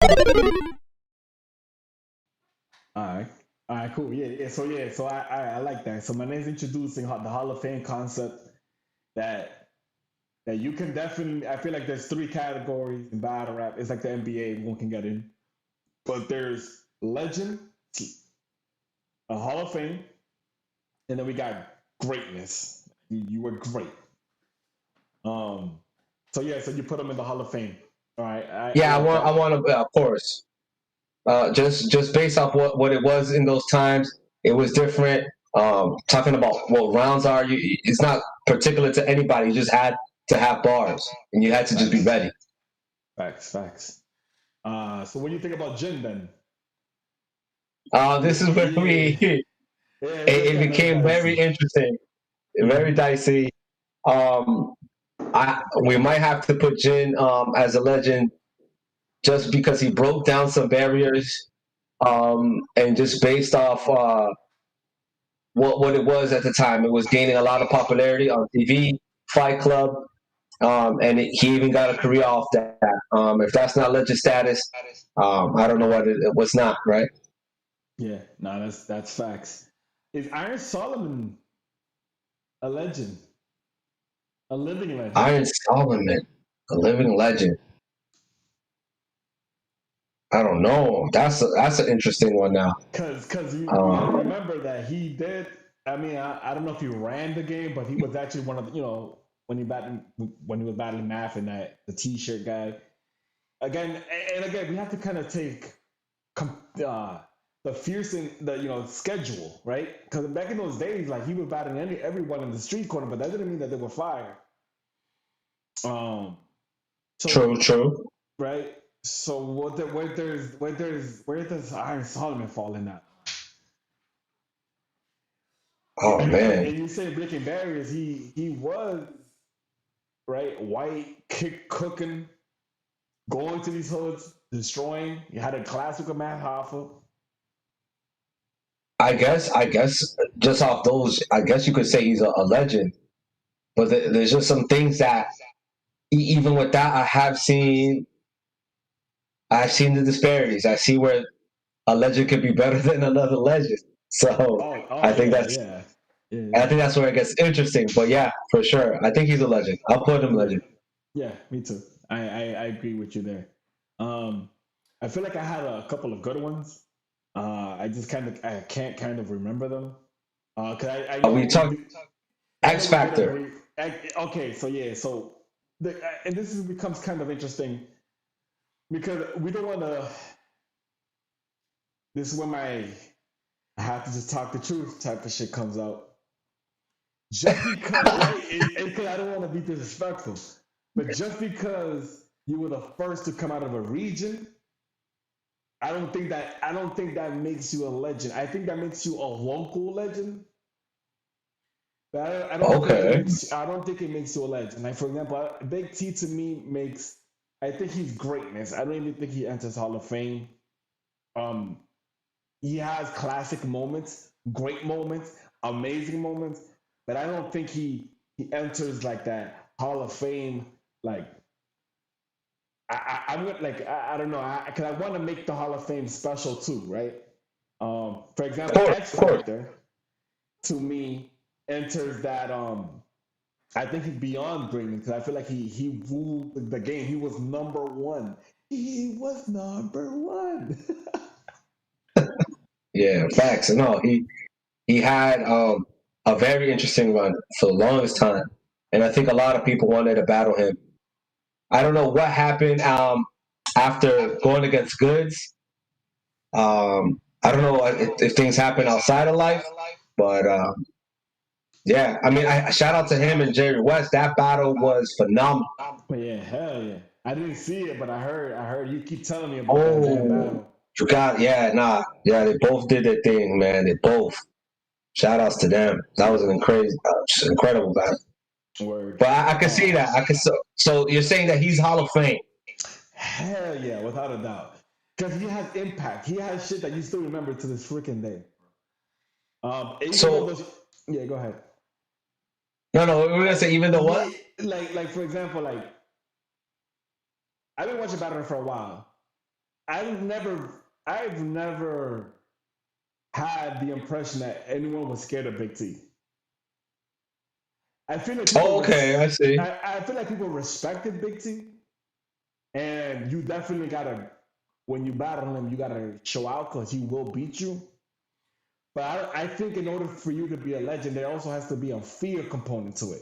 All right. All right, cool. So I like that. So my name's introducing the Hall of Fame concept that you can definitely. I feel like there's three categories in battle rap. It's like the NBA, one can get in, but there's legend, a Hall of Fame, and then we got greatness. You were great. Um. So yeah, so you put them in the Hall of Fame. All right, I Yeah, like I that. want to, of course. Just based off what it was in those times, it was different. Talking about what rounds are, it's not particular to anybody. You just had to have bars, and you had to just be Facts, ready. facts. So what do you think about Jin then? This is where Yeah, it gets it kind of became very dicey. interesting, very Mm-hmm. dicey. Um, we might have to put Jin as a legend just because he broke down some barriers, and just based off what it was at the time. It was gaining a lot of popularity on TV, Fight Club, and he even got a career off that. If that's not legend status, I don't know what's not, right? Yeah, no, that's facts. Is Iron Solomon a legend, a living legend? Iron Solomon, a living legend. I don't know. That's an interesting one now. Cause you got to Um, remember that he did. I mean, I don't know if he ran the game, but he was actually one of the, when he was battling Math and that the T-shirt guy again. And again, we have to kind of take uh, the fierce in the schedule, right? Because back in those days, like he was battling everyone in the street corner, but that didn't mean that they were fire. Um, true, so true. right, so where does Iron Solomon fall in that? Oh man, And you say breaking barriers, he was right white kick cooking, going to these hoods, destroying. You had a classic with Matt Hoffa. I guess just off those, I guess you could say he's a legend. But there's just some things that even with that, I've seen the disparities. I see where a legend could be better than another legend. So Oh I think yeah, that's yeah, yeah, I yeah, think that's where it gets interesting. But yeah, for sure, I think he's a legend. I'll put him yeah, legend. yeah. Me too. I agree with you there. Um, I feel like I had a couple of good ones. I can't kind of remember them. Cause I We we talk do, I know X we did Factor. agree. Okay, so yeah, so and becomes kind of interesting because we don't want to. This is when I have to just talk the truth type of shit comes out. Just because, right? Because I don't want to be disrespectful, but just because you were the first to come out of a region, I don't think that makes you a legend. I think that makes you a local legend. But Okay. I don't think it makes you a legend. Like for example, Big T to me makes I think he's greatness. I don't even think he enters Hall of Fame. Um, he has classic moments, great moments, amazing moments, but I don't think he enters like that Hall of Fame. Like I'm gonna like I don't know because I want to make the Hall of Fame special too, right? For Of example, course, X of course. Factor to me enters that I think he's beyond greatness because I feel like he ruled the game. He was number one. He was number one. Yeah, facts. No, he had a very interesting run for the longest time, and I think a lot of people wanted to battle him. I don't know what happened after going against Goods. I don't know if things happen outside of life, but yeah, I mean, I shout out to him and Jerry West. That battle was phenomenal. But yeah, hell yeah. I didn't see it, but I heard you keep telling me about that damn Oh, battle. you got yeah, nah, yeah. They both did their thing, man. They both. Shout outs to them. That was an crazy, incredible battle. Word. But I can see that. I can so you're saying that he's Hall of Fame. Hell yeah, without a doubt. Because he has impact. He has shit that you still remember to this freaking day. Even though So those, yeah, go ahead. no, we're gonna say even though what? Yeah, like for example, like I've been watching Battle for a while. I've never had the impression that anyone was scared of Big T. I feel like Oh, okay, I see. I feel like people respected Big T, and you definitely gotta when you battle him, you gotta show out because he will beat you. But I think in order for you to be a legend, there also has to be a fear component to it.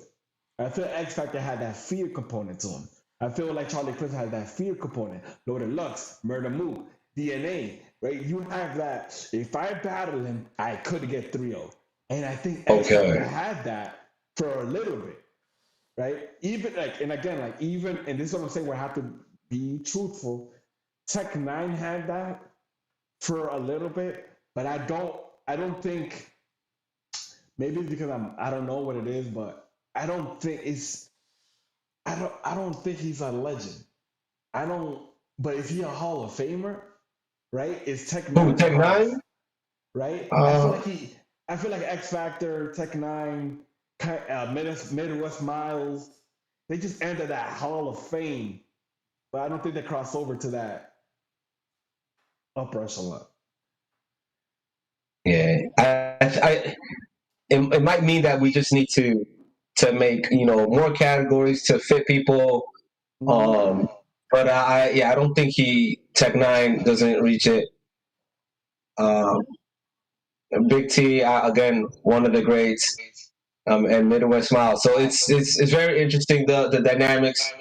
I feel X Factor had that fear component to him. I feel like Charlie Cliff had that fear component. Loaded Lux, Murder Mook, DNA, right? You have that. If I battle him, I could get 3-0. And I think X Factor Okay. had that for a little bit, right? Even like, and again, like even, and this is what I'm saying, where I have to be truthful. Tech Nine had that for a little bit, but I don't think maybe it's because I don't know what it is, but I don't think it's I don't think he's a legend. I don't but is he a Hall of Famer? Right? Is Tech Who, Nine a Tech Hall of Nine? right? Uh, I feel like X Factor, Tech Nine, Midwest Miles, they just entered that Hall of Fame, but I don't think they cross over to that upper echelon. yeah. It might mean that we just need to make more categories to fit people. Mm-hmm. Um, but I don't think he Tech Nine doesn't reach it. Um, Big T again, one of the greats, and Midwest Smile. So it's very interesting the dynamics,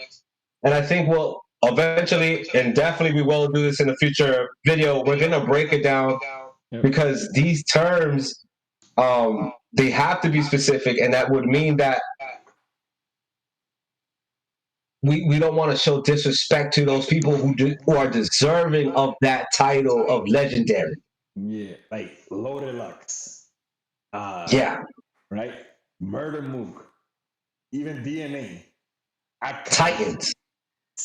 and I think we'll eventually and definitely we will do this in a future video. We're gonna break it down Yep. because these terms they have to be specific, and that would mean that we don't want to show disrespect to those people who are deserving of that title of legendary. Yeah, like Loaded Lux, Yeah, right? Murder Mook, even DNA. I Titans.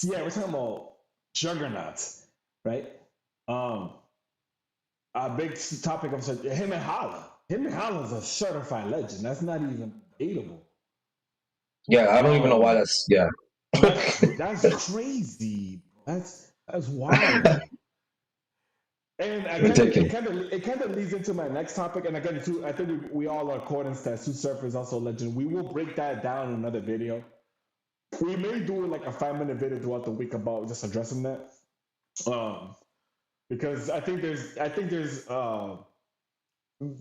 yeah, we're talking about juggernauts, right? Um, a big topic of him and Holla. Him and Holla is a certified legend. That's not even debatable. Yeah, I don't even know why Um, that's yeah. that's crazy. That's wild. And Ridiculous. it kind of leads into my next topic. And again, too, I think we all are accordance that Sue Surfer is also a legend. We will break that down in another video. We may do like a 5 minute video throughout the week about just addressing that. Um, because I think there's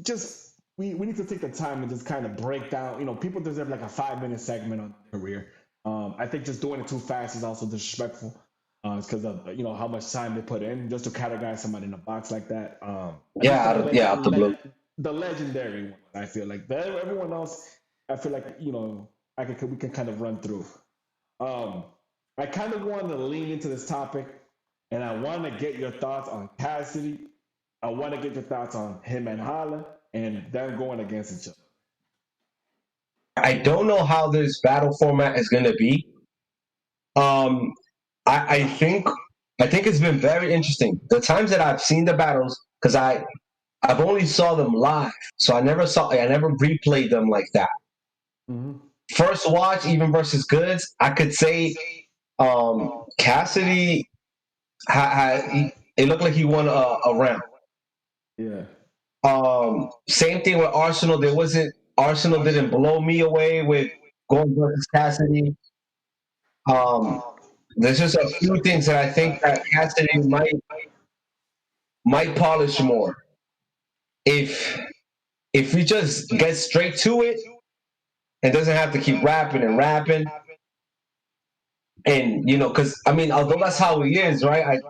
just we need to take the time and just kind of break down. People deserve like a 5 minute segment on their career. I think just doing it too fast is also disrespectful. It's because of how much time they put in just to categorize somebody in a box like that. At least Yeah, yeah, out the blue. the legendary one. I feel like everyone else. I feel like we can kind of run through. Um, I kind of want to lean into this topic, and I want to get your thoughts on Cassidy. I want to get your thoughts on him and Holla, and them going against each I don't know how this battle format is going to be. Um, I think it's been very interesting. The times that I've seen the battles, because I've only saw them live, so I never replayed them like that. other. Mm-hmm. First watch, even versus Goods, I could say Cassidy it looked like he won a round. Yeah. Same thing with Arsenal. Arsenal didn't blow me away with going versus Cassidy. Um, there's just a few things that I think that Cassidy might polish more if he just gets straight to it and doesn't have to keep rapping and rapping. And because I mean, although that's how he is, right?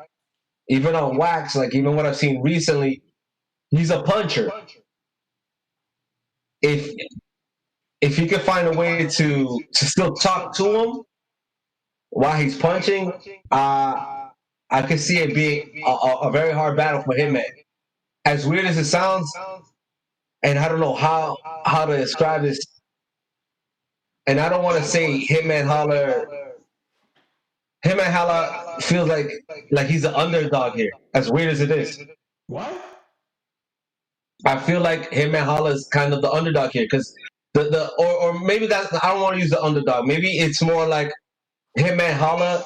Even on wax, like even what I've seen recently, he's a puncher. If he could find a way to still talk to him while he's punching, I could see it being a very hard battle for him. As weird as it sounds, and I don't know how to describe this, and I don't want to say Hitman Holler. Hitman Holler feels like he's the underdog here. As weird as it is, What? I feel like Hitman Holler is kind of the underdog here because or maybe I don't want to use the underdog. Maybe it's more like Hitman Holler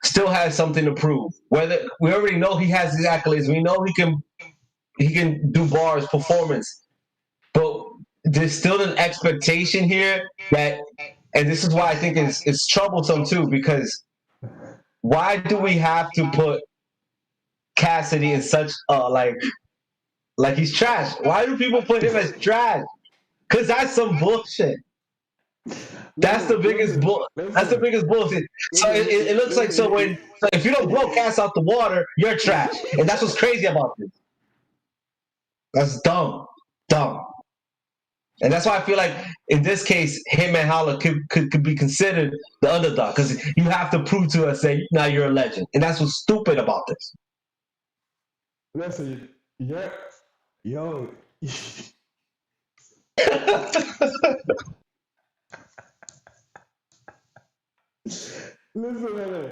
still has something to prove. Whether we already know he has his accolades, we know he can do bars, performance, but there's still an expectation here that, and this is why I think it's troublesome too, because why do we have to put Cassidy in such like he's trash? Why do people put him as trash? Because that's some bullshit. That's the biggest bull. That's the biggest bullshit. So it looks like so if you don't blow Cass out the water, you're trash, and that's what's crazy about this. That's dumb, and that's why I feel like in this case, Hitman Holla could be considered the underdog because you have to prove to us that now you're a legend, and that's what's stupid about this. Listen, yeah, yo. Listen, man.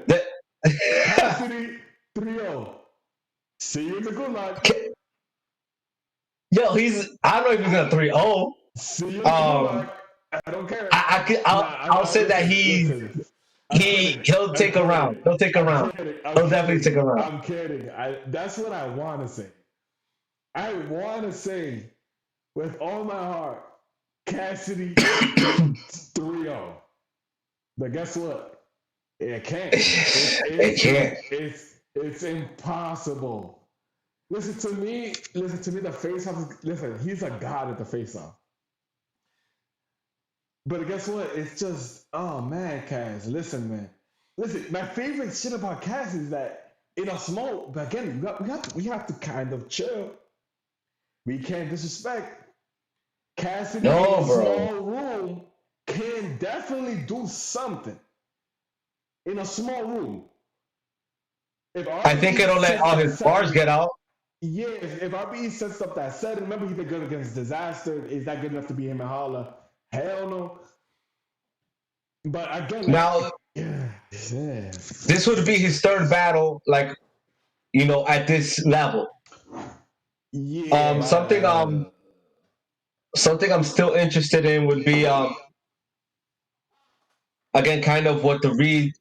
Cassidy 3-0. See you in the good luck. Yo, I don't know if he's gonna 3-0. See you in the good luck. I don't care. I'll say that he'll take a round. He'll take a round. He'll definitely take a round. I'm kidding. That's what I want to say. I want to say with all my heart, Cassidy 3-0. But guess what? It can't. It can't. It's impossible. Listen to me. The face-off. Listen, he's a god at the face-off. But guess what? It's just, oh man, Cass. Listen, man. Listen, my favorite shit about Cass is that in a small. But again, we have to kind of chill. We can't disrespect. Cassidy in a small room can definitely do something. In a small room. I think it'll let all his bars get out. Yeah, if RBE sets up that set, remember he did good against Disaster. Is that good enough to be him and Holla? Hell no. But again, now this would be his third battle, like at this level. Yeah. Something I'm still interested in would be again, kind of what the Reed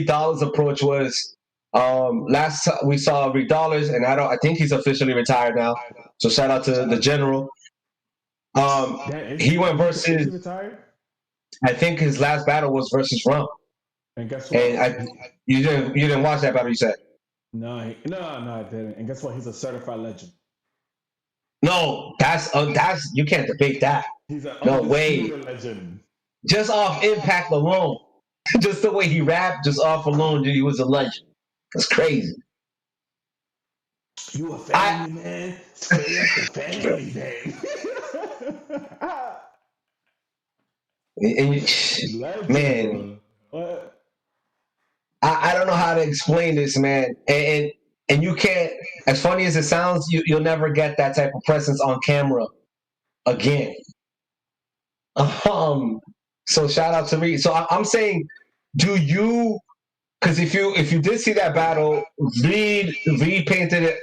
Dollars approach was. Last we saw Reed Dollars, and I think he's officially retired now. So shout out to the general. He went versus. I think his last battle was versus Rum. And guess what? And you didn't watch that battle, you said? No, I didn't. And guess what? He's a certified legend. No, that's you can't debate that. He's a no way. Legend. Just off impact alone, just the way he rapped, just off alone, dude, he was a legend. That's crazy. You a family man? Straight up the family man. Man, what? I don't know how to explain this, man. And you can't. As funny as it sounds, you'll never get that type of presence on camera again. So shout out to Reed. So I'm saying, do you? Because if you did see that battle, Reed painted it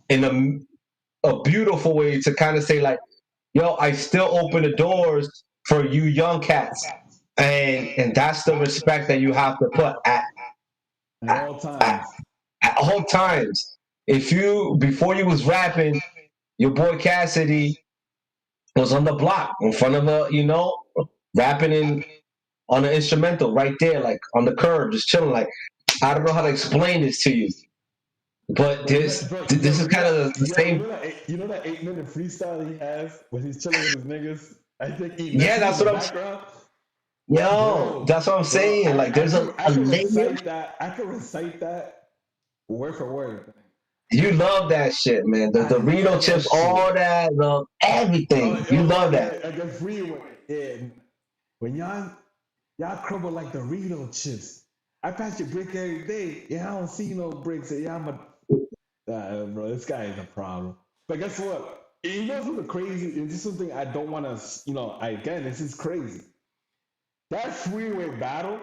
in a beautiful way to kind of say like, yo, I still open the doors for you young cats, and that's the respect that you have to put at all times. At all times. Before you was rapping, your boy Cassidy was on the block in front of rapping on an instrumental right there, like on the curb, just chilling. Like, I don't know how to explain this to you, but this is kind of the same. You know that 8-minute freestyle he has when he's chilling with his niggas. I think that's what I'm saying. That's what I'm saying. Like, there's a layer. I can recite that word for word. You love that shit, man. The Dorito chips, all that, everything. You love that. The freeway. Yeah. When y'all crumble like Dorito chips. I pass your brick every day. Yeah, I don't see no bricks. Yeah, bro, this guy is a problem. But guess what? You know something crazy? This is something I don't want to, this is crazy. That freeway battle,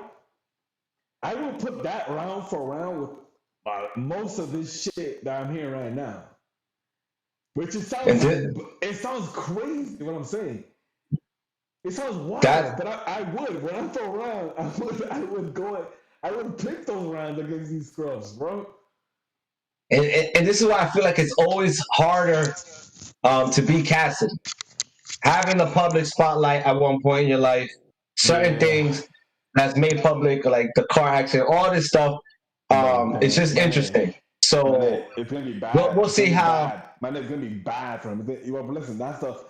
I will put that round for round with most of this shit that I'm hearing right now. Which it sounds crazy what I'm saying. It sounds wild, but I would. When I throw around, I would go it. I would pick those rounds against these scrubs, bro. And this is why I feel like it's always harder to be Cassidy. Having the public spotlight at one point in your life, certain Yeah. things that's made public, like the car accident, all this stuff, it's just interesting. So It's gonna be we'll, bad. we'll It's see gonna be how. bad. Man, it's gonna be bad for him. But listen, that stuff.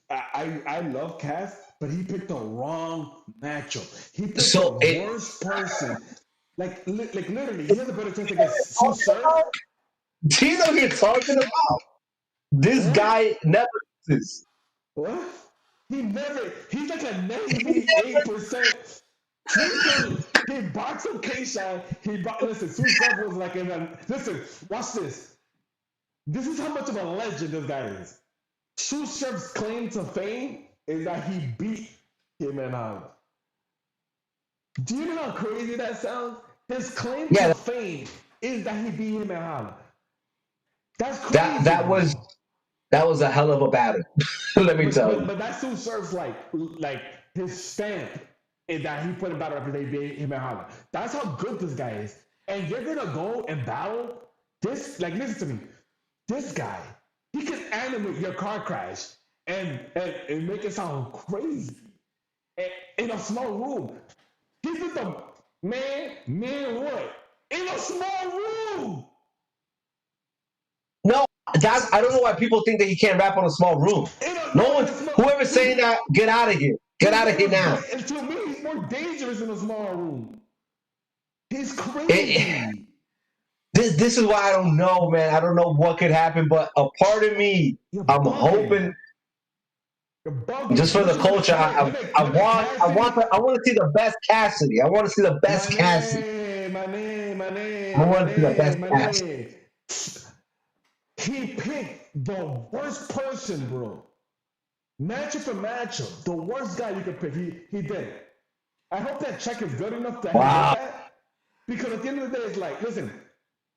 I love Cass, but he picked the wrong matchup. He picked the So it. worst person. Like literally, he has a better chance against Sue Surf. Do you know who you're talking about? This What? guy never loses. What? He never. He's like a 98%. Sue Surf. He boxed up K-Shine. Listen, Sue Surf was like in a. Listen, watch this. This is how much of a legend this guy is. Sue Surf's claim to fame is that he beat Hitman A. Do you know how crazy that sounds? His claim to Yeah, fame is that he beat Hitman A. That's that crazy, that was bro. that was a hell of a battle. Let me But tell but you. but that Sue Surf's like his stamp is that he put in battle after they beat Hitman A. That's how good this guy is. And you're gonna go and battle this. Like, listen to me. This guy, he can animate your car crash and make it sound crazy in a small room. He did the man what? In a small room. No, that's I don't know why people think that he can't rap on a small room. No In one, a small. whoever's saying that, get out of here. Get out of here now. To me, he's more dangerous in a small room. He's It, crazy. this is why I don't know, man. I don't know what could happen, but a part of me, You're I'm bugging. hoping You're bugging. just for the culture. I want to see the best Cassidy. I want to see the best Cassidy. I want to see the best My Cassidy. name. He picked the worst person, bro. Matchup for matchup, the worst guy you could pick. He did it. I hope that check is good enough that he did Wow. that. Because at the end of the day, it's like, listen,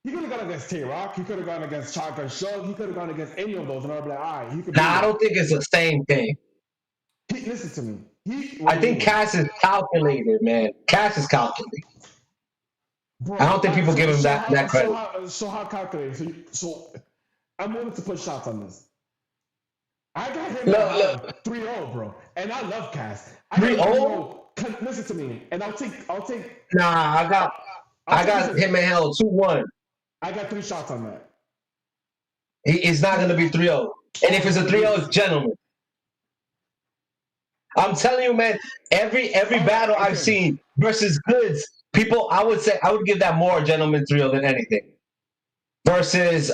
he could have gone against Tay Rock, he could have gone against Shotgun Shug, he could have gone against any of those, and I'd be like, all right, he could Now beat I him. don't think it's the same thing. Listen to me. What I do you think mean? Cass is calculated, man. Cass is calculated. Bro, I don't think people give him that credit. so how calculated? So I'm willing to put shots on this. I got him at Look, 3-0, bro. And I love Cass. I got 3-0? 3-0. Listen to me. And Nah, I'll I take got this. him and Hell 2-1. I got 3 shots on that. It's not gonna be 3-0. And if it's a 3-0, it's gentleman. I'm telling you, man, every battle I've seen versus Goods, people, I would give that more gentleman 3-0 than anything. Versus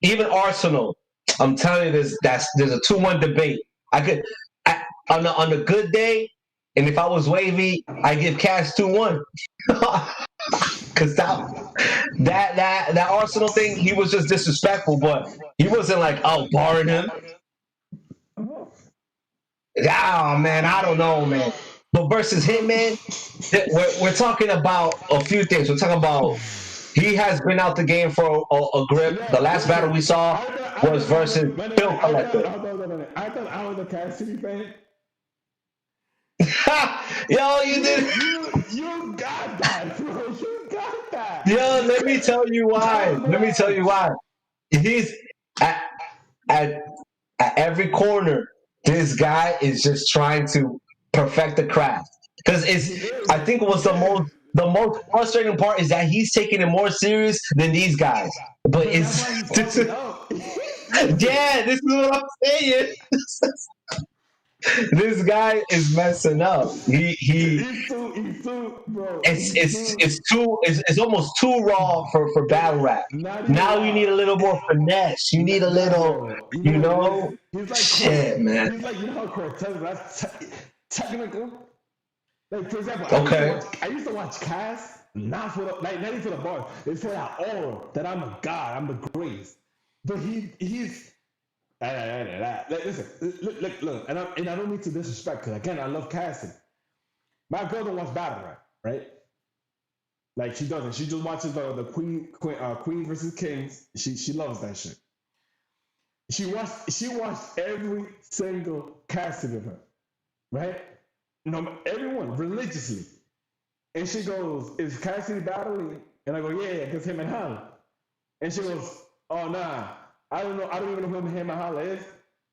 even Arsenal. I'm telling you, there's a 2-1 debate. On a good day, and if I was wavy, I give Cash 2-1. Because that Arsenal thing, he was just disrespectful, but he wasn't like, oh, barring him. Oh man, I don't know, man. But versus Hitman, we're talking about a few things. We're talking about he has been out the game for a grip. The last battle we saw was versus Bill Collector. I was a Cassidy fan. Yo, you did. You got that, bro. You got that. Yo, let me tell you why. Let me tell you why. He's at every corner. This guy is just trying to perfect the craft. Because I think it was the most frustrating part is that he's taking it more serious than these guys. But this is what I'm saying. This guy is messing up. He's too, bro. It's almost too raw for battle rap. Now you need a little more finesse. You need a little, He's like shit, man. He's like, you know how Cortez, that's technical. Like, for example, I used to watch Cass, not even for the bars. It's for that aura that I'm a god, I'm the greatest. But he's listen, look, and I don't mean to disrespect, because again, I love Cassie. My girl don't watch battle rap, right? Like, she doesn't. She just watches the Queen versus Kings. She loves that shit. She watched every single casting of her, right? Everyone religiously. And she goes, "Is Cassidy battling?" And I go, "Yeah, yeah, because him and Holla." And she goes, "Oh nah, I don't know. I don't even know who him and Holla is,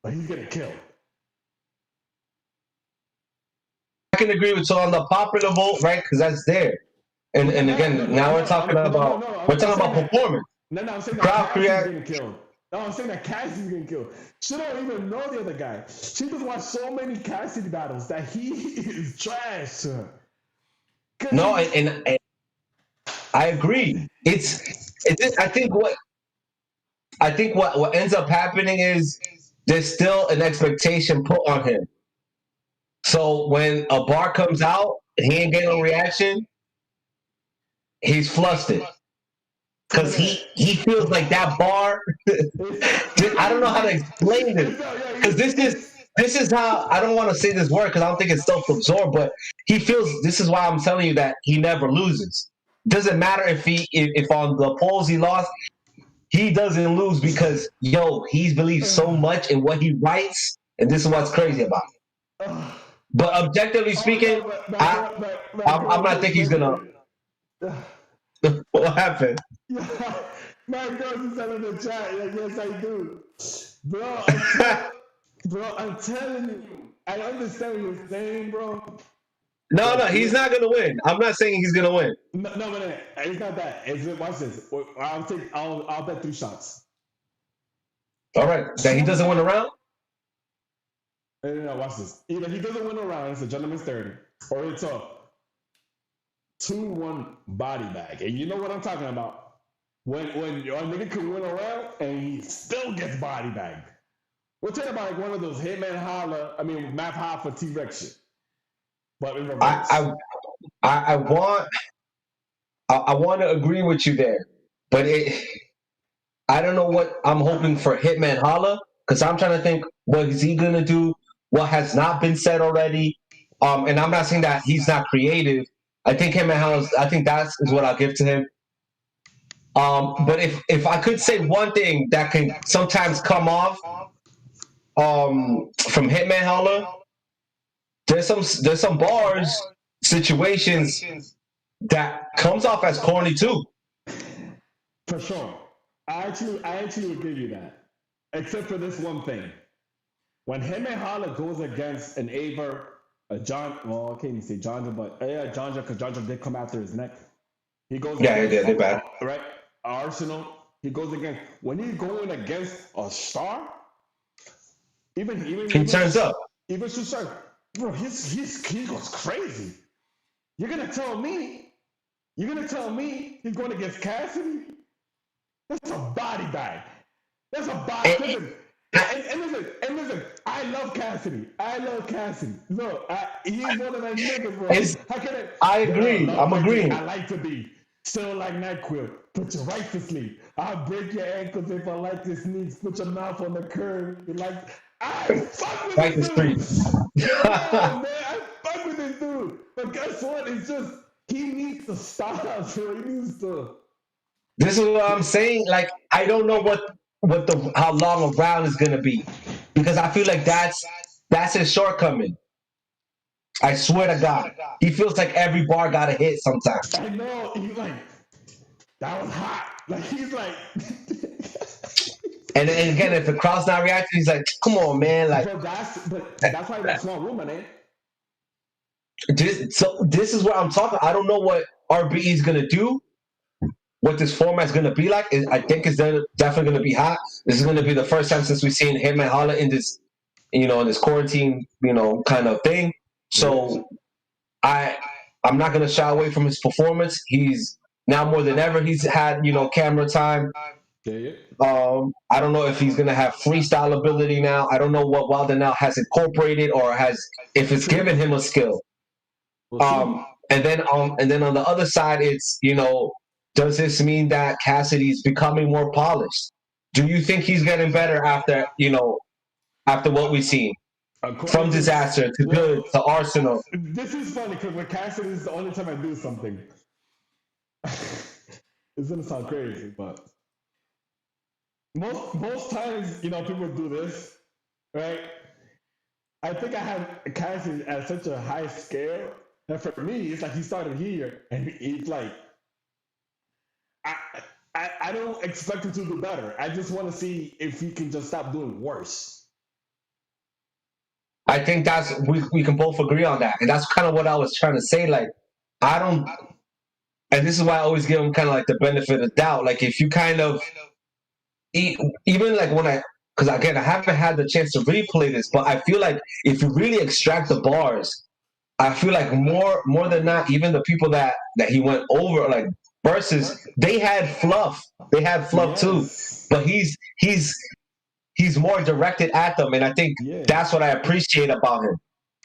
but he's getting killed." I can agree with you on the popular vote, right? Because that's there. Yeah, And no, no, again, no, now no, we're talking about I'm saying that. performance. No, no, I'm saying The that crowd Cassie's create. getting killed. No, I'm saying that Cassie's getting killed. She don't even know the other guy. She just watched so many Cassidy battles that he is trash to her. Cause No, he, and I agree. I think what ends up happening is there's still an expectation put on him. So when a bar comes out, he ain't getting no reaction. He's flustered so because he feels like that bar. it's I don't know how to crazy. explain this It's not, yeah, because this is how I don't want to say this word because I don't think it's self-absorbed, but he feels this is why I'm telling you that he never loses. Doesn't matter if on the polls he lost, he doesn't lose because he believes so much in what he writes, and this is what's crazy about it. But objectively Oh speaking, no, but my I'm girl not just think he's said gonna. that. What happened? Yeah, my girl just said in the chat, like, yes, I do. Bro, I'm telling you, I understand what you're saying, bro. No, no, But he's not gonna win. I'm not saying he's gonna win. no, it's not that. Watch this. I'll bet 3 shots. All right, that he doesn't win a 2-1. round. No, watch this. Either he doesn't win a round, it's a gentleman's 30, or it's a 2-1 body bag. And you know what I'm talking about. When your nigga can win a round and he still gets body bagged. We're talking about like one of those Hitman Holla, Math High for T-Rex shit, but in reverse. I I, I want I want to agree with you there, but I don't know what I'm hoping for Hitman Holla because I'm trying to think what is he gonna do, what has not been said already. And I'm not saying that he's not creative. I think Hitman Holla, I think that is what I'll give to him. But if I could say one thing that can sometimes come off from Hitman Holla, there's some bars situations that comes off as corny too. For sure. I actually would give you that. Except for this one thing. When him and Holla goes against an Aver, a John, well, I can't even say John, but yeah, John, because John did come after his neck. He goes Yeah, against, they're bad. right, Arsenal. He goes against, when he's going against a star, even, even, He even, turns up. even Susar, bro, he goes crazy. You're going to tell me, he's going against Cassidy? That's a body bag. That's a body. Listen, and listen, I love Cassidy. Look, he's one of my niggas, bro. How can I I? Yo, agree. love I'm like agreeing. I like to be. Still like NyQuil. Put you right to sleep. I'll break your ankles if I like to sneeze. Put your mouth on the curb. You like. I fuck with Fight the this street. dude. Yo, man, I fuck with this dude. But guess what? It's just he needs to stop. Bro. He needs to. This is what I'm saying. Like I don't know what the how long a round is gonna be because I feel like that's his shortcoming. I swear to God, he feels like every bar got a hit sometimes. I know. He's like, that was hot. Like he's like, And again, if the crowd's not reacting, he's like, "Come on, man!" Like, but that's why that small woman, eh? this is what I'm talking. I don't know what RBE is gonna do. What this format's gonna be like? I think it's definitely gonna be hot. This is gonna be the first time since we've seen him and Holla in this, in this quarantine, kind of thing. So I I'm not gonna shy away from his performance. He's now more than ever. He's had camera time. Yeah. I don't know if he's gonna have freestyle ability now. I don't know what Wilder now has incorporated or if it's given him a skill. We'll see. And then on the other side, it's does this mean that Cassidy's becoming more polished? Do you think he's getting better after what we've seen According from to disaster to well, good to Arsenal? this is funny because with Cassidy is the only time I do something. It's gonna sound crazy, but most times, people do this, right? I think I have Cassidy at such a high scale And for me, it's like he started here, and it's like I, I don't expect him to do better. I just want to see if he can just stop doing worse. I think that's we can both agree on that, and that's kind of what I was trying to say. Like, I don't, and this is why I always give him kind of like the benefit of doubt. Like, if you kind of even like when I, because again, I haven't had the chance to replay this, but I feel like if you really extract the bars, I feel like more than not, even the people that he went over like versus, they had fluff too, Yes. but he's more directed at them, and I think Yeah. that's what I appreciate about him.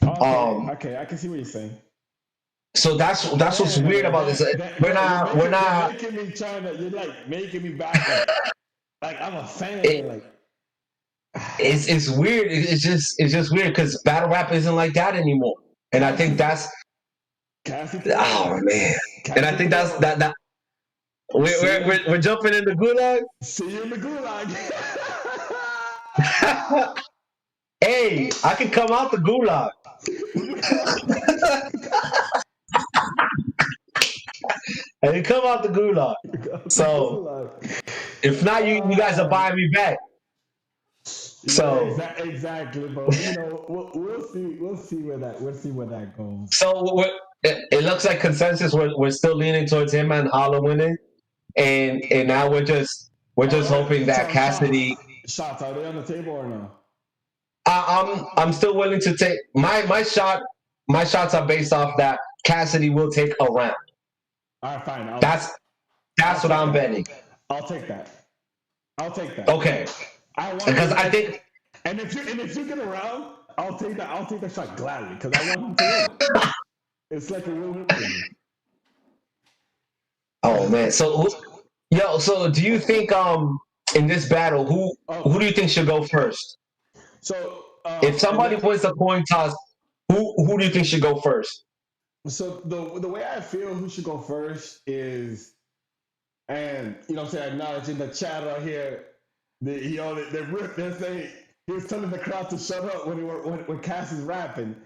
Okay. Um, Okay. I can see what you're saying. so that's what's Damn, weird bro. about this. We're You're not. making me trying to. You're like making me back. Like I'm a fan. It, Like it's weird. It's just weird because battle rap isn't like that anymore, and I think Cassie, that's Cassie 3-0. oh man, and I Cassie think that's 3-0. that. See ya. We're jumping in the gulag. See you in the gulag. Hey, I can come out the gulag. I can come out the gulag. So if not, you guys are buying me back. Yeah, So exactly, bro. You know, we'll see where that goes. so it looks like consensus. We're still leaning towards him and Holla winning, and now we're just hoping that So shots, Cassidy. shots are they on the table or no? I'm still willing to take my shot. My shots are based off that Cassidy will take a round. All right, fine. That's I'll what take I'm that. betting. I'll take that. I'll take that. Okay, I want because him, I think. and if you get around, I'll take that. I'll take that shot gladly because I want him to win. It's like a win-win for me. Oh man, so do you think in this battle who Oh, do you think should go first? so If and somebody then wins the coin toss, who do you think should go first? so the way I feel who should go first is, and you know, what I'm saying, acknowledging the chat right here. They're saying he was telling the crowd to shut up when Cass is rapping.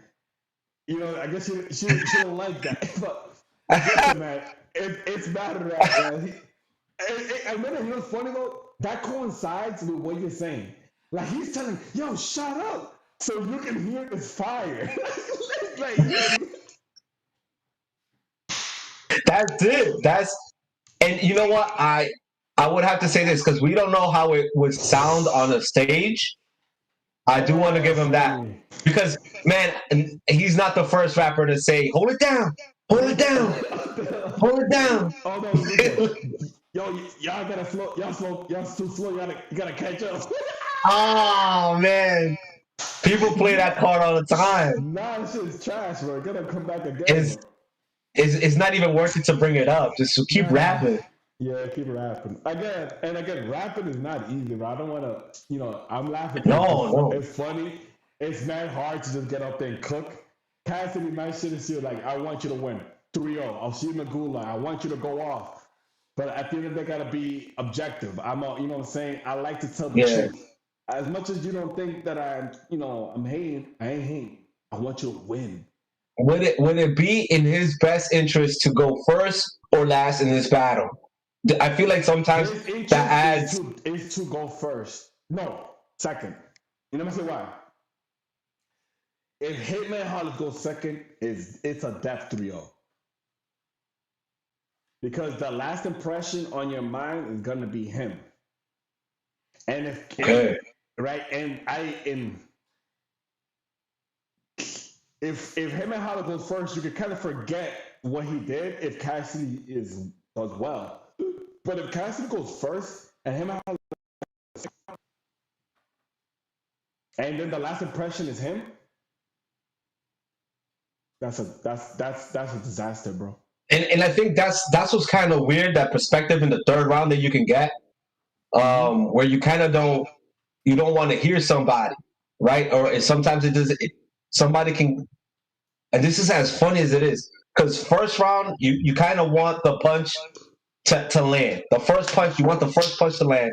You know, I guess she don't like that. But listen, man, it's battle rap, man. And then you know what's funny though? That coincides with what you're saying. Like he's telling, yo, shut up, so you can hear this fire. Like, That's it. And you know what? I would have to say this because we don't know how it would sound on a stage. I do want to oh, give him that funny. because man, he's not the first rapper to say, "Hold it down, hold it down, hold it down." Oh no, listen. Yo, y'all gotta slow. Y'all too slow. You gotta catch up. Oh man, people play that card all the time. Nah, this shit's trash, bro. Gotta come back again, It's bro. it's not even worth it to bring it up. Just keep Nah. rapping. Yeah, keep rapping. Again, rapping is not easy, bro. I don't wanna, I'm laughing because No, no. it's funny. It's not hard to just get up there and cook. Cassidy, my shit is still like, I want you to win 3-0. I'll see you in the gulag. I want you to go off. But at the end of the day, gotta be objective. You know what I'm saying? I like to tell the Yeah. truth. As much as you don't think that I'm hating, I ain't hating. I want you to win. Would it be in his best interest to go first or last in this battle? I feel like sometimes His that interest adds. is to go first. No, second. You know what I'm saying? Why? If Hitman Hollis goes second, it's a death 3-0. Because the last impression on your mind is gonna be him. And Okay. right, and if Hitman Hollis goes first, you can kind of forget what he did if Cassidy does well. But if Cassidy goes first and Hitman Hollis, and then the last impression is him, that's a disaster, bro. And I think that's what's kind of weird, that perspective in the third round that you can get, Mm-hmm. where you kind of don't want to hear somebody, right? Or sometimes it does. Somebody can, and this is as funny as it is, because first round you kind of want the punch to land. The first punch, you want the first punch to land,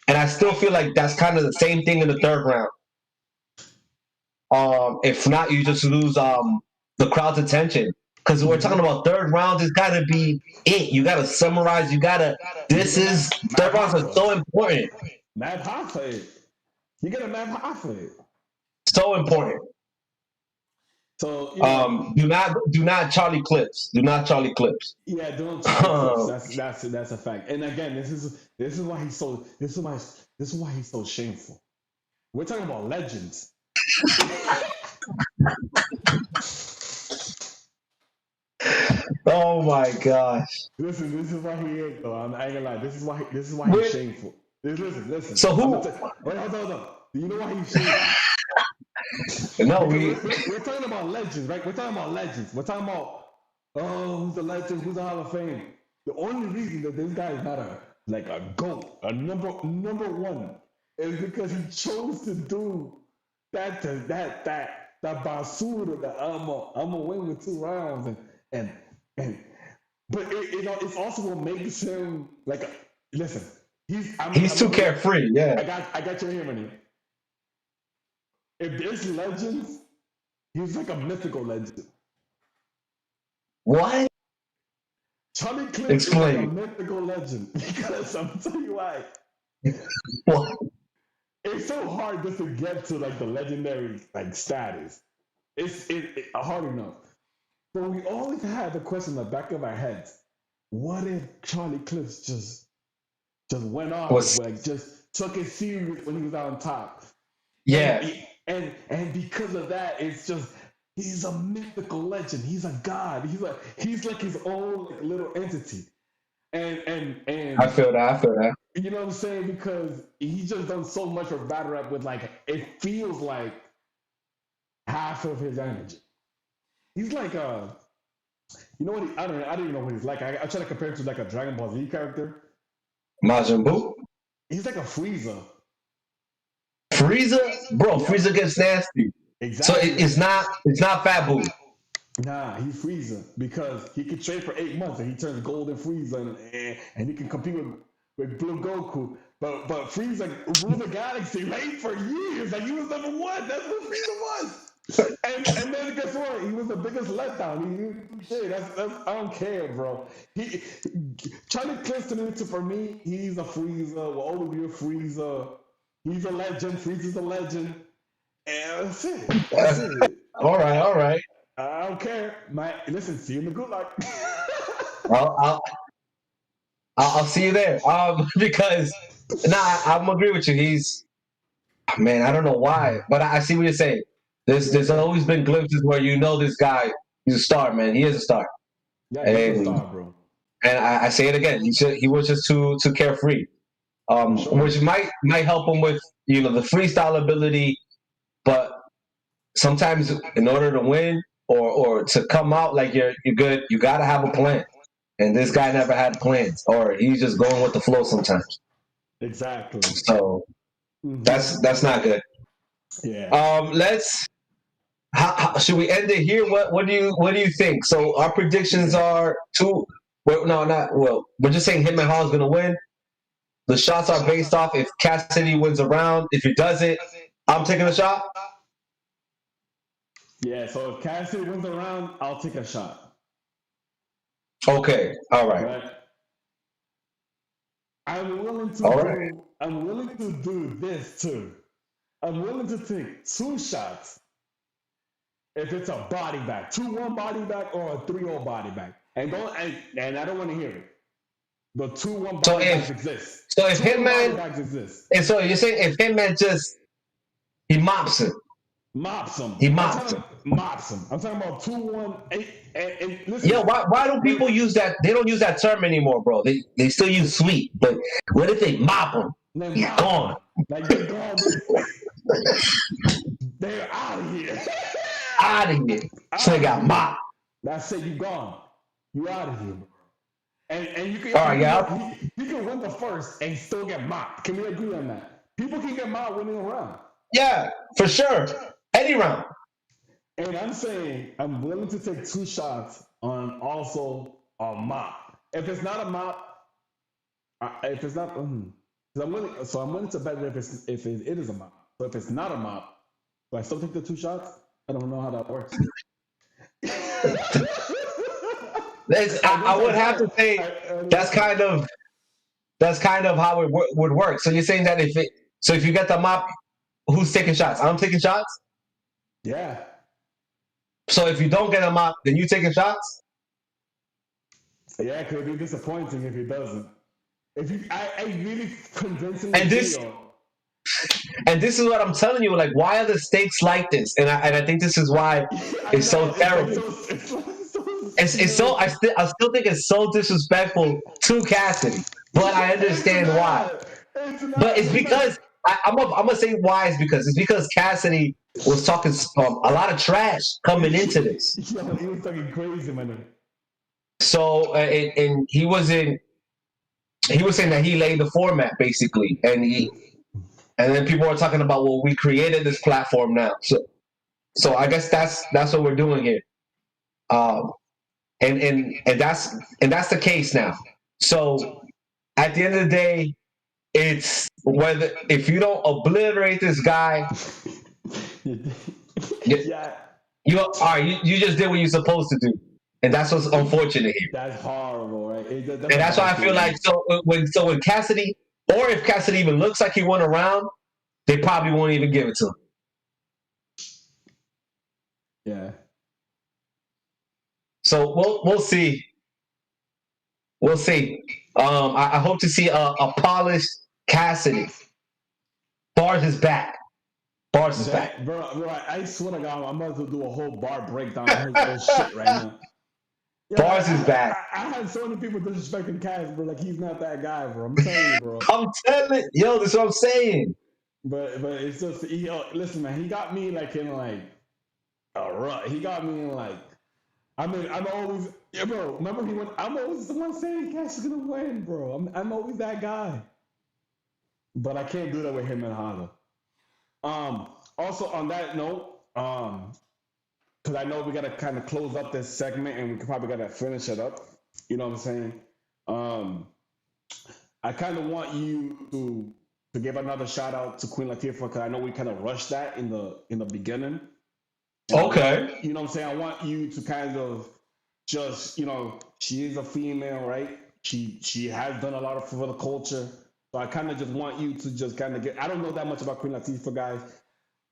and I still feel like that's kind of the same thing in the third round. If not, you just lose the crowd's attention. because we're talking about third rounds. It's got to be it. You got to summarize. You got to. You This go is Matt third rounds are Hoffa. so important. Matt Hoffa. You get a Matt Hoffa. So important. So you know, Do not Charlie Clips. Do not Charlie Clips. yeah, doing Charlie clips. That's a fact. And again, this is why he's so this is why he's so shameful. We're talking about legends. Oh my gosh. Listen, this is why he is though. I ain't gonna lie. This is why he's Wait, shameful. Listen. so I'm who? gonna wait, hold on. Do you know why he's shameful? No, Because we. we're talking about legends, right? We're talking about legends. We're talking about who's the legend, who's the Hall of Fame. The only reason that this guy is not a GOAT, a number one, is because he chose to do that basura that I'm gonna win with 2 rounds and and but it's also what makes him like listen. He's too carefree. Yeah. I got your harmony. If there's legends, he's like a mythical legend. What? Charlie Clips is like a Explain. mythical legend because I'm gonna tell you why. What? It's so hard just to get to like the legendary like status. It's hard enough. But we always had the question in the back of our heads: what if Charlie Clips just went off, Was like just took it serious when he was on top? And yeah. and because of that, it's just he's a mythical legend. He's a god. He's like his own like, little entity. And I feel that. I feel that. you know what I'm saying? Because he's just done so much for battle rap with like it feels like half of his energy. He's like you know what? I don't even know what he's like. I try to compare him to like a Dragon Ball Z character. Majin Buu. He's like a Frieza. Frieza, bro. Yep, Frieza gets nasty. So exactly. it's not Fat Buu. Nah, he's Frieza because he could trade for 8 months and he turns gold in Frieza and he can compete with Blue Goku. But Frieza ruled the galaxy late for years. Like he was number one. That's what Frieza was. And then guess what? He was the biggest letdown. Shit, that's I don't care, bro. He Charlie Clifton for me, he's a Frieza. Will always be a Frieza. He's a legend. Frieza's a legend. And that's it. That's it. All right, all right. I don't care. Listen, see you in the good luck. I'll, I'll I'll see you there. Because I'm agree with you. He's man. I don't know why, but I see what you're saying. There's always been glimpses where you know this guy. He's a star, man. He is a star, Yeah, he's a and star, bro. I say it again. He was just too carefree. For sure. Which might help him with the freestyle ability, but sometimes in order to win or to come out like you're good, you got to have a plan. And this guy never had plans, or he's just going with the flow sometimes. Exactly. So Hmm. that's not good. Yeah. Let's. Should we end it here? What do you think? So our predictions are two. Well, no, not well. We're just saying Hitman Hall is going to win. The shots are based off if Cassidy wins a round. If he doesn't, I'm taking a shot. Yeah. So if Cassidy wins a round, I'll take a shot. Okay. All right. Right. I'm willing to All right. do. I'm willing to do this too. I'm willing to take 2 shots if it's a body bag, 2-1 body bag or a 3-0 body bag, and I don't want to hear it. The 2-1 So body bags if exist. so if 2-1 body Hitman bags exist. and so you're saying if Hitman just he mops him, Mops them. he I'm mops talking him. mops them. I'm talking about 2-1. And Yeah, listen, why don't wait, people use that? They don't use that term anymore, bro. They still use sweet, but what if they mop him? they He's mop them. gone. Like they gone. They're out of here. Out of here. So they Out of got here. mopped. That's it. You gone. You out of here. And you All right, yeah. can win the first and still get mopped. Can we agree on that? People can get mopped winning a round. Yeah, for sure. Any round. And I'm saying I'm willing to take 2 shots on also a mop. If it's not a mop, if it's not, I'm willing to bet if it is a mop. So if it's not a mop, do I still take the 2 shots? I don't know how that works. I would have to say that's kind of that's kind of how it would work. So you're saying that if you get the mop, who's taking shots? I'm taking shots. Yeah. So if you don't get a mop, then you taking shots. Yeah, it could be disappointing if he doesn't. If you, I really convincingly And this feel. and this is what I'm telling you. Like, why are the stakes like this? And I think this is why I it's so know terrible. It's so I still think it's so disrespectful to Cassidy, but I It's understand why. not. It's But not. it's It's like, because I'm gonna say why is because it's because Cassidy was talking a lot of trash coming into this. yo, he was talking crazy, man. So and he was saying that he laid the format basically, and then people are talking about, well, we created this platform now, so I guess that's what we're doing here, um, and that's the case now. So at the end of the day, it's whether if you don't obliterate this guy, you, Yeah, you all right, you just did what you're supposed to do, and that's what's unfortunate here. that's horrible, right? That's And a that's why bad I feel like feeling. when Cassidy, or if Cassidy even looks like he won a round, they probably won't even give it to him. Yeah. So we'll see. We'll see. I hope to see a polished Cassidy. Bars is back. Bars is back. Bro, I swear to God, I'm about to do a whole bar breakdown on his shit right now. Yeah, Bars is back. I had so many people disrespecting Cass, bro. Like he's not that guy, bro. I'm telling you, bro. I'm telling yo, this is what I'm saying. But it's just listen, man. He got me like in like a rut. He got me in like. I mean, I'm always yeah, bro. Remember he went. I'm always the one saying Cass is gonna win, bro. I'm always that guy. But I can't do that with him and Honda. Also on that note, because I know we gotta kind of close up this segment and we probably gotta finish it up. You know what I'm saying? Um, I kind of want you to give another shout out to Queen Latifah because I know we kind of rushed that in the beginning, and Okay. you know what I'm saying. I want you to kind of just she is a female, right? She has done a lot of for the culture, so I kind of just want you to just kind of get. I don't know that much about Queen Latifah, guys,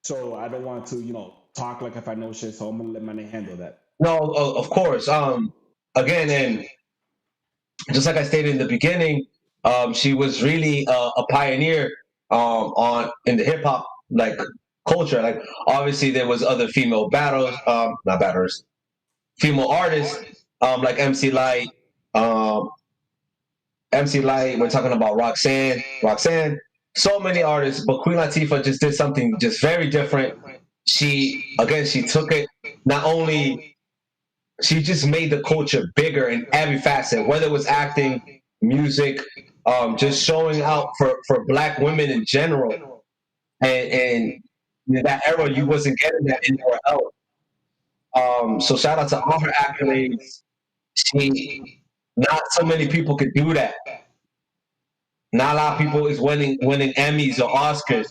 so I don't want to talk like if I know shit. So I'm gonna let my name handle that. No, of course. Again, and just like I stated in the beginning, she was really a pioneer on in the hip hop like culture. Like obviously there was other female battles, not battlers, female artists like um, MC Light. We're talking about Roxanne. So many artists, but Queen Latifah just did something just very different. She took it not only she just made the culture bigger in every facet, whether it was acting, music, just showing out for Black women in general. And in that era, you wasn't getting that anywhere else. So shout out to all her accolades. She, not so many people could do that. Not a lot of people is winning Emmys or Oscars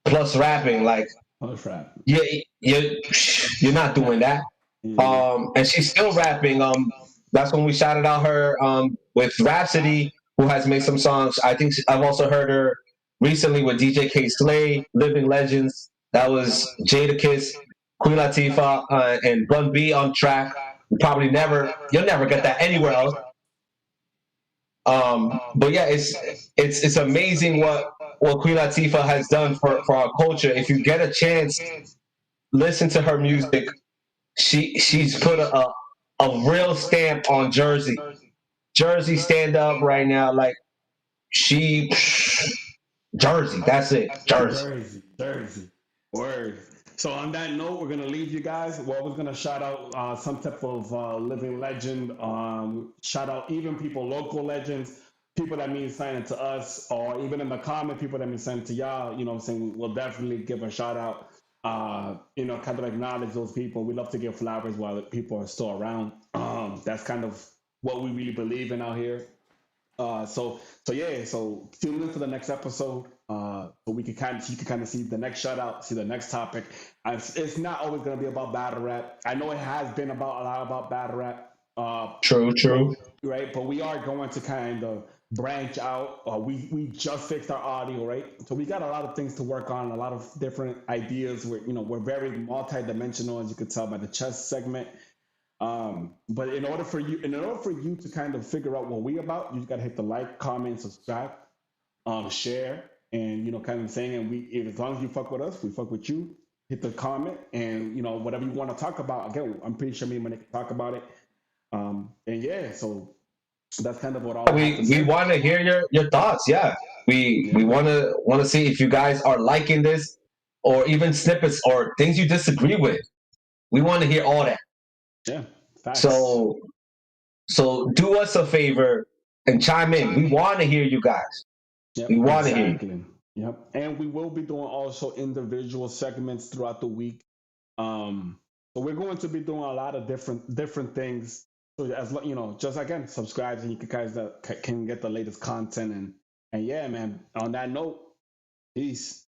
plus rapping. Like Oh, crap. you're not doing that. Yeah. And she's still rapping. That's when we shouted out her with Rhapsody, who has made some songs. I think I've also heard her recently with DJ K Slay, Living Legends. That was Jadakiss, Queen Latifah, and Bun B on track. You'll never get that anywhere else. But yeah, it's amazing what Queen Latifah has done for our culture. If you get a chance, listen to her music. She's put a real stamp on Jersey. Jersey stand up right now. Like she Jersey, that's it. Jersey. Jersey. Word. So on that note, we're gonna leave you guys. Well, we're gonna shout out some type of living legend. Shout out even people, local legends, people that mean something to us, or even in the comment, people that mean something to y'all. You know what I'm saying? We'll definitely give a shout out. Kind of acknowledge those people. We love to give flowers while people are still around. That's kind of what we really believe in out here. So tune in for the next episode. So you can kind of see the next shutout, see the next topic. It's not always going to be about battle rap. I know it has been a lot about battle rap, True, but true. right, but we are going to kind of branch out. We just fixed our audio, right? So we got a lot of things to work on, a lot of different ideas. We're very multi-dimensional, as you could tell by the chess segment. But in order for you to kind of figure out what we about, you just gotta hit the like, comment, subscribe, share, and kind of saying. And as long as you fuck with us, we fuck with you. Hit the comment, and whatever you want to talk about. Again, I'm pretty sure me and Monique can talk about it. And yeah, so that's kind of what all I have to We say. want to hear your thoughts. Yeah, we Yeah, want to see if you guys are liking this, or even snippets or things you disagree with. We want to hear all that. yeah, facts. So do us a favor and chime in. We want to hear you guys. We Yep, want to hear you. exactly. Yep, and we will be doing also individual segments throughout the week. Um, so we're going to be doing a lot of different things. So just again, subscribe and you can guys can get the latest content. And yeah, man. On that note, peace.